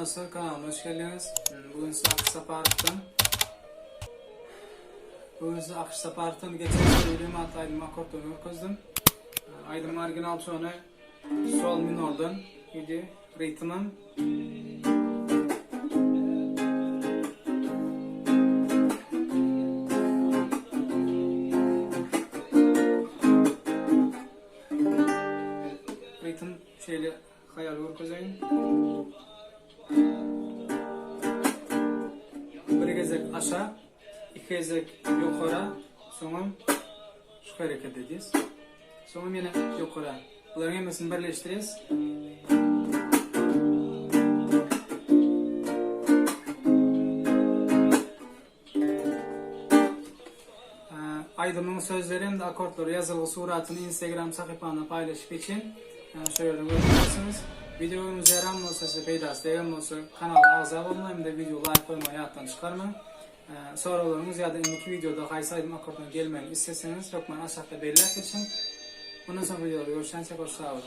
dostlar, kanalıma hoş geldiniz. Bugün size Akış Sapart'ın geçen söylediğim altı aydın akortunu okudum. Aydın marginal tonu sol minordan idi. Ritmim ritim şeyle hayal vurkuzayım. Bir gezek aşağı, iki gezek yukarı, sonra şu hareket edeceğiz. Sonra yine yukarı. Bunların hepsini birleştireceğiz. Aydın'ın sözlerini de akortları yazılı suratını Instagram sayfamda paylaşıp için şöyle görebilirsiniz. Videomuz yaran olsa size peydası değerli olsa kanala azab olun, hem de video like koymayı hayattan çıkarmayın. Sorularınız ya da indiki videoda qaysi aydın akortuna gelmeni isteseniz yok bana aşağıda belirtmek için. Bundan sonra videoda görüşene kadar sağ olun.